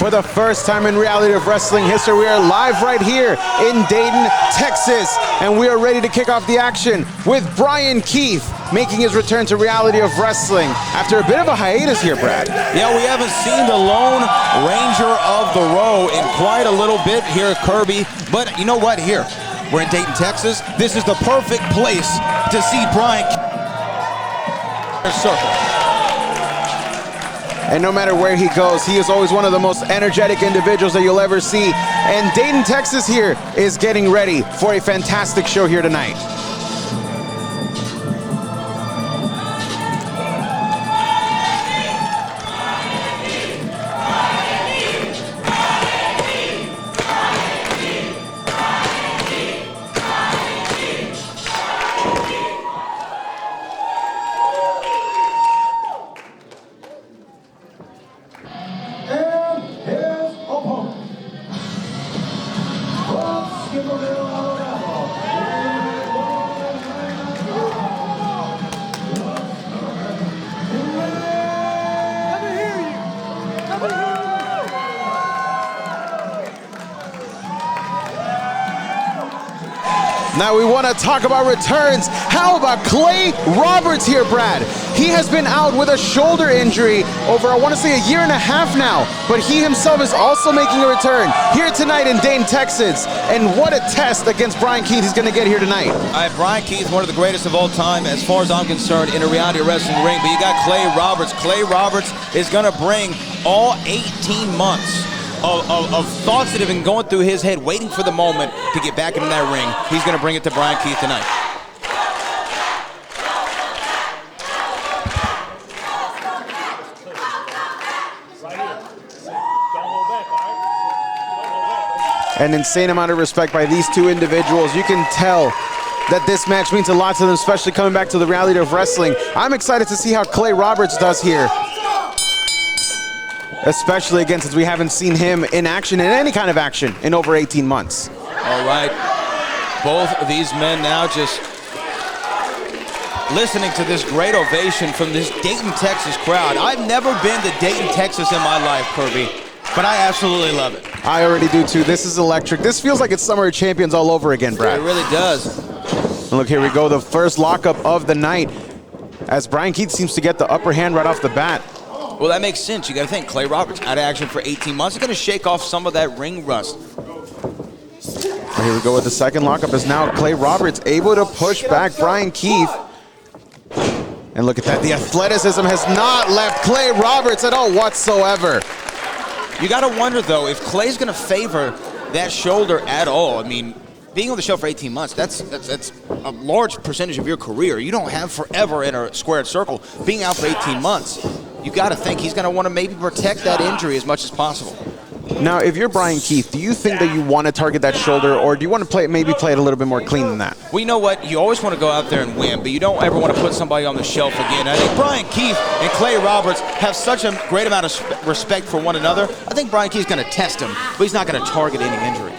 For the first time in reality of wrestling history, we are live right here in Dayton, Texas, and we are ready to kick off the action with Bryan Keith making his return to reality of wrestling after a bit of a hiatus here, Brad. Yeah, we haven't seen the Lone Ranger of the Row in quite a little bit here, Kirby, but you know what? Here, we're in Dayton, Texas. This is the perfect place to see Bryan circle. And no matter where he goes, he is always one of the most energetic individuals that you'll ever see. And Dayton, Texas here is getting ready for a fantastic show here tonight. Now we want to talk about returns. How about Clay Roberts here, Brad? He has been out with a shoulder injury over, I want to say, a year and a half now, but he himself is also making a return here tonight in Dayton, Texas. And what a test against Bryan Keith he's going to get here tonight. Bryan Keith, one of the greatest of all time, as far as I'm concerned, in a reality wrestling ring. But you got Clay Roberts. Clay Roberts is going to bring all 18 months of thoughts that have been going through his head, waiting for the moment to get back into that ring. He's going to bring it to Bryan Keith tonight. An insane amount of respect by these two individuals. You can tell that this match means a lot to them, especially coming back to the reality of wrestling. I'm excited to see how Clay Roberts does here, especially again since we haven't seen him in action, in any kind of action, in over 18 months. All right, both of these men now just listening to this great ovation from this Dayton, Texas crowd. I've never been to Dayton, Texas in my life, Kirby, but I absolutely love it. I already do too. This is electric. This feels like it's Summer of Champions all over again, Brad. It really does. And look, here we go, the first lockup of the night, as Bryan Keith seems to get the upper hand right off the bat. Well, that makes sense. You got to think, Clay Roberts out of action for 18 months. He's going to shake off some of that ring rust. Well, here we go with the second lockup, as now Clay Roberts able to push back Bryan Keith. And look at that, the athleticism has not left Clay Roberts at all whatsoever. You got to wonder, though, if Clay's going to favor that shoulder at all. I mean, being on the show for 18 months, that's a large percentage of your career. You don't have forever in a squared circle. Being out for 18 months, you got to think he's going to want to maybe protect that injury as much as possible. Now, if you're Bryan Keith, do you think that you want to target that shoulder, or do you want to maybe play it a little bit more clean than that? Well, you know what? You always want to go out there and win, but you don't ever want to put somebody on the shelf again. I think Bryan Keith and Clay Roberts have such a great amount of respect for one another. I think Bryan Keith's going to test him, but he's not going to target any injury.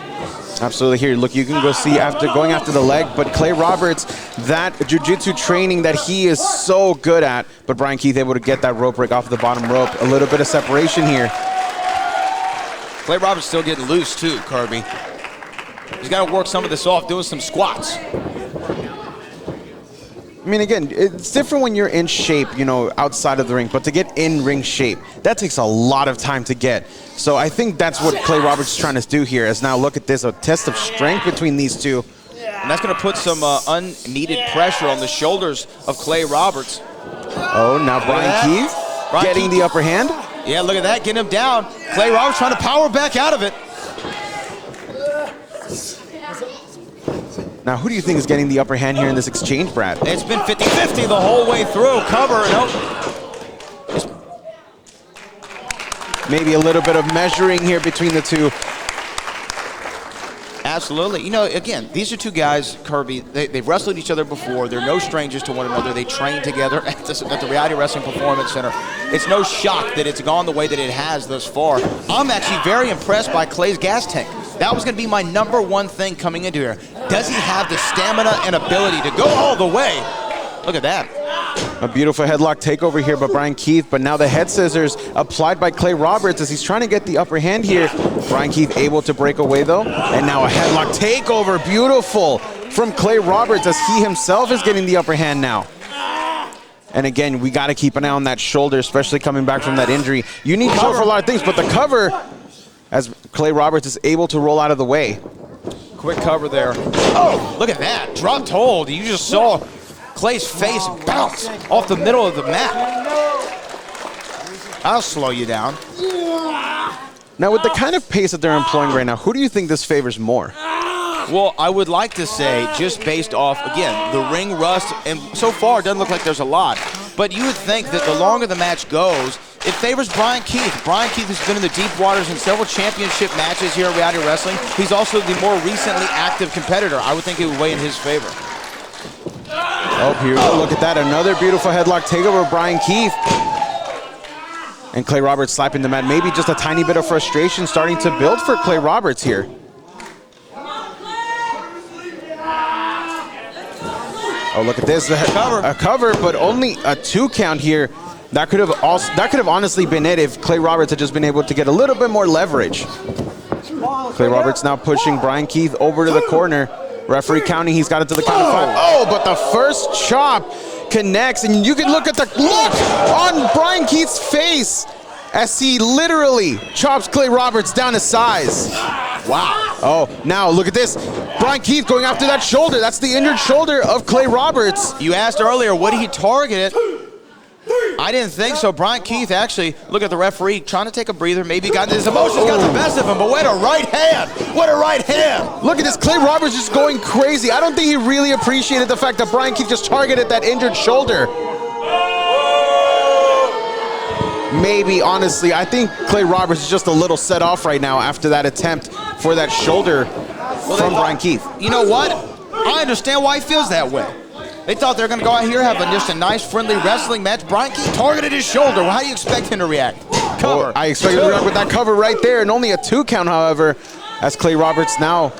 Absolutely. Here, look, you can go see going after the leg, but Clay Roberts, that jiu-jitsu training that he is so good at, but Bryan Keith able to get that rope break off the bottom rope. A little bit of separation here. Clay Roberts still getting loose too, Kirby. He's got to work some of this off, doing some squats. I mean, again, it's different when you're in shape, you know, outside of the ring, but to get in ring shape, that takes a lot of time to get. So I think that's what Clay Roberts is trying to do here, is now look at this, a test of strength between these two. And that's going to put some unneeded pressure on the shoulders of Clay Roberts. Oh, now Bryan Keith getting the upper hand. Yeah, look at that, getting him down. Clay Roberts trying to power back out of it. Now, who do you think is getting the upper hand here in this exchange, Brad? It's been 50-50 the whole way through. Cover, nope. Maybe a little bit of measuring here between the two. Absolutely. You know, again, these are two guys, Kirby, they've wrestled each other before. They're no strangers to one another. They train together at the Reality Wrestling Performance Center. It's no shock that it's gone the way that it has thus far. I'm actually very impressed by Clay's gas tank. That was going to be my #1 thing coming into here. Does he have the stamina and ability to go all the way? Look at that. A beautiful headlock takeover here by Bryan Keith, but now the head scissors applied by Clay Roberts as he's trying to get the upper hand here. Bryan Keith able to break away though, and now a headlock takeover, beautiful from Clay Roberts as he himself is getting the upper hand now. And again, we got to keep an eye on that shoulder, especially coming back from that injury. You need cover for a lot of things, but the cover, as Clay Roberts is able to roll out of the way. Quick cover there. Oh, look at that, dropped hold. You just saw Clay's face bounce off the middle of the mat. I'll slow you down. Now, with the kind of pace that they're employing right now, who do you think this favors more? Well, I would like to say, just based off, again, the ring rust, and so far it doesn't look like there's a lot, but you would think that the longer the match goes, it favors Bryan Keith. Bryan Keith has been in the deep waters in several championship matches here at Reality Wrestling. He's also the more recently active competitor. I would think it would weigh in his favor. Oh, here we go. Look at that. Another beautiful headlock takeover of Bryan Keith. And Clay Roberts slapping the mat. Maybe just a tiny bit of frustration starting to build for Clay Roberts here. Oh, look at this. A cover, but only a 2 count here. That could have honestly been it if Clay Roberts had just been able to get a little bit more leverage. Clay Roberts now pushing Bryan Keith over to the corner. Referee counting, he's got it to the count of 5. Oh, but the first chop connects, and you can look at the look on Bryan Keith's face as he literally chops Clay Roberts down to size. Wow. Oh, now look at this. Bryan Keith going after that shoulder. That's the injured shoulder of Clay Roberts. You asked earlier, would he target it? I didn't think so. Bryan Keith actually, look at the referee, trying to take a breather, maybe got his emotions got the best of him, but what a right hand! What a right hand! Look at this, Clay Roberts just going crazy. I don't think he really appreciated the fact that Bryan Keith just targeted that injured shoulder. Maybe, honestly, I think Clay Roberts is just a little set off right now after that attempt for that shoulder from Bryan Keith. You know what? I understand why he feels that way. They thought they were going to go out here, have just a nice, friendly wrestling match. Bryan Keith targeted his shoulder. Well, how do you expect him to react? Cover. Oh, I expect him to react with that cover right there, and only a 2 count, however, as Clay Roberts now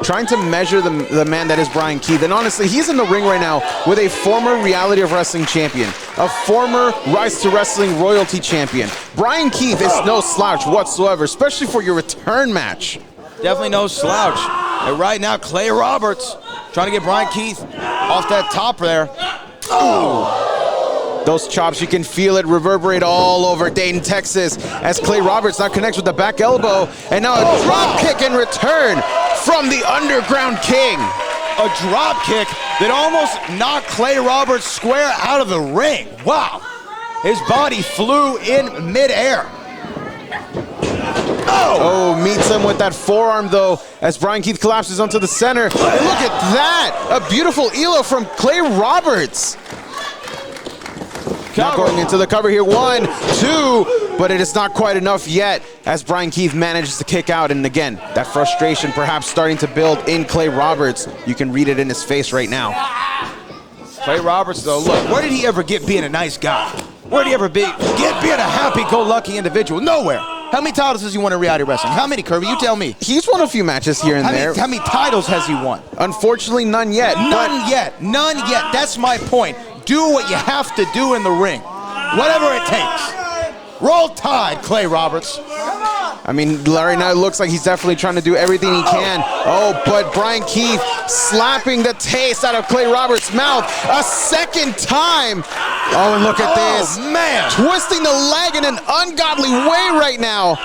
trying to measure the man that is Bryan Keith. And honestly, he's in the ring right now with a former Reality of Wrestling champion, a former Rise to Wrestling royalty champion. Bryan Keith is no slouch whatsoever, especially for your return match. Definitely no slouch. And right now, Clay Roberts trying to get Bryan Keith off that top there. Oh! Those chops, you can feel it reverberate all over Dayton, Texas, as Clay Roberts now connects with the back elbow, and now a drop kick in return from the Underground King. A drop kick that almost knocked Clay Roberts square out of the ring. Wow. His body flew in midair. Oh, meets him with that forearm, though, as Bryan Keith collapses onto the center. And look at that! A beautiful elo from Clay Roberts. Now going into the cover here, 1, 2, but it is not quite enough yet as Bryan Keith manages to kick out. And again, that frustration perhaps starting to build in Clay Roberts. You can read it in his face right now. Clay Roberts, though, look, where did he ever get being a nice guy? Where did he ever get being a happy-go-lucky individual? Nowhere. How many titles has he won in Reality Wrestling? How many, Kirby? You tell me. He's won a few matches here and there. How many titles has he won? Unfortunately, none yet. None yet. None yet. That's my point. Do what you have to do in the ring. Whatever it takes. Roll Tide, Clay Roberts. I mean, right now it looks like he's definitely trying to do everything he can. Oh, but Bryan Keith slapping the taste out of Clay Roberts' mouth a second time. Oh, and look at this. Man. Twisting the leg in an ungodly way right now.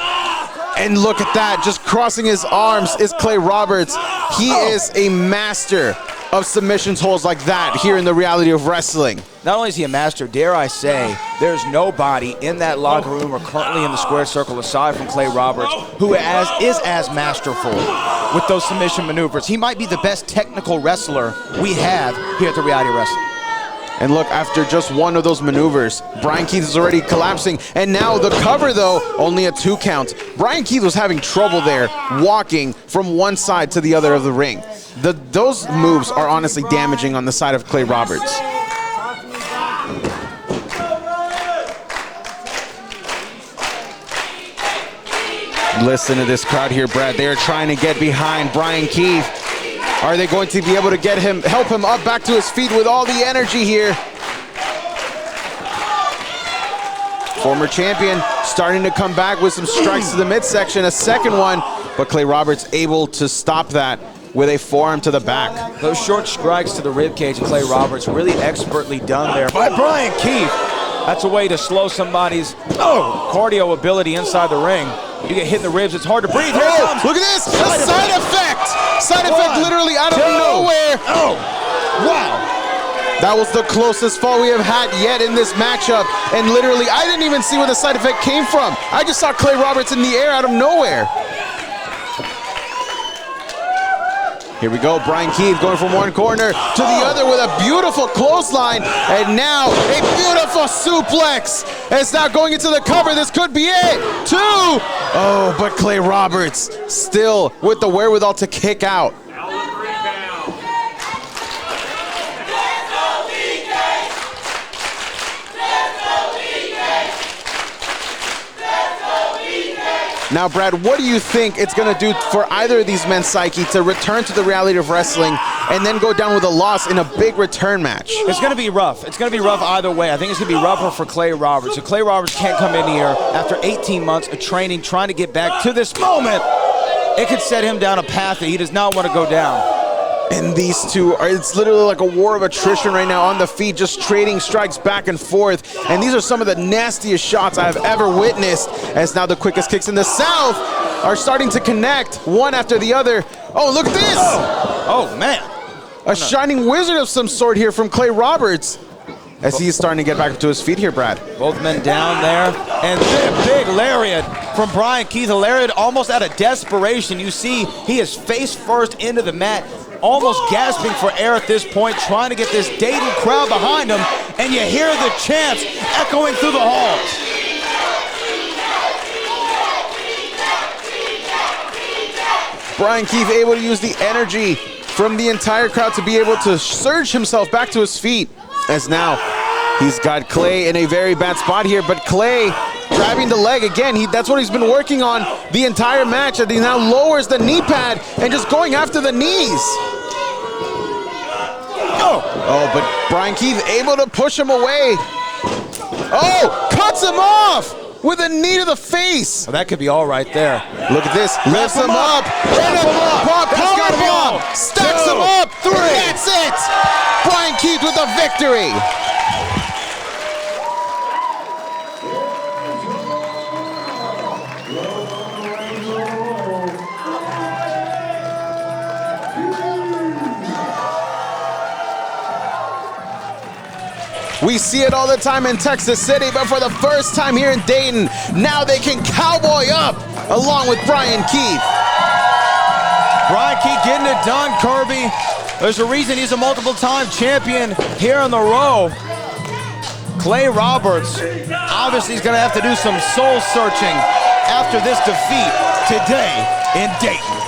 And look at that, just crossing his arms is Clay Roberts. He is a master of submissions holds like that here in the Reality of Wrestling. Not only is he a master, dare I say, there's nobody in that locker room or currently in the square circle aside from Clay Roberts who is as masterful with those submission maneuvers. He might be the best technical wrestler we have here at the Reality of Wrestling. And look, after just one of those maneuvers, Bryan Keith is already collapsing. And now the cover, though, only a 2 count. Bryan Keith was having trouble there, walking from one side to the other of the ring. Those moves are honestly damaging on the side of Clay Roberts. Listen to this crowd here, Brad. They're trying to get behind Bryan Keith. Are they going to be able to help him up back to his feet with all the energy here? former champion, starting to come back with some strikes to the midsection. A second one, but Clay Roberts able to stop that with a forearm to the back. Those short strikes to the ribcage of Clay Roberts, really expertly done there by Bryan Keith. That's a way to slow somebody's cardio ability inside the ring. You get hit in the ribs, it's hard to breathe. Here it comes. Look at this, a side effect! Side effect literally out of nowhere. Oh, wow. That was the closest fall we have had yet in this matchup. And literally, I didn't even see where the side effect came from. I just saw Clay Roberts in the air out of nowhere. Here we go, Bryan Keith going from one corner to the other with a beautiful clothesline. And now a beautiful suplex. It's now going into the cover. This could be it. 2. Oh, but Clay Roberts still with the wherewithal to kick out. Now, Brad, what do you think it's going to do for either of these men's psyche to return to the reality of wrestling and then go down with a loss in a big return match? It's going to be rough. It's going to be rough either way. I think it's going to be rougher for Clay Roberts. If Clay Roberts can't come in here after 18 months of training, trying to get back to this moment, it could set him down a path that he does not want to go down. And these two are, it's literally like a war of attrition right now on the feet, just trading strikes back and forth. And these are some of the nastiest shots I've ever witnessed, as now the quickest kicks in the South are starting to connect one after the other. Oh, look at this! Oh man. A shining wizard of some sort here from Clay Roberts, as he's starting to get back to his feet here, Brad. Both men down there, and big lariat from Bryan Keith. A lariat almost out of desperation. You see he is face first into the mat, almost gasping for air at this point, trying to get this Dayton crowd behind him, and you hear the chants echoing through the halls. Bryan Keith able to use the energy from the entire crowd to be able to surge himself back to his feet, as now he's got Clay in a very bad spot here, but Clay grabbing the leg again. That's what he's been working on the entire match, and he now lowers the knee pad and just going after the knees. Oh, but Bryan Keith able to push him away. Oh, cuts him off with a knee to the face. Well, that could be all right there. Look at this, lifts him up, and a power bomb, stacks him up, 3. That's it. Bryan Keith with the victory. We see it all the time in Texas City, but for the first time here in Dayton, now they can cowboy up along with Bryan Keith. Bryan Keith getting it done, Kirby. There's a reason he's a multiple-time champion here in the row. Clay Roberts obviously is going to have to do some soul searching after this defeat today in Dayton.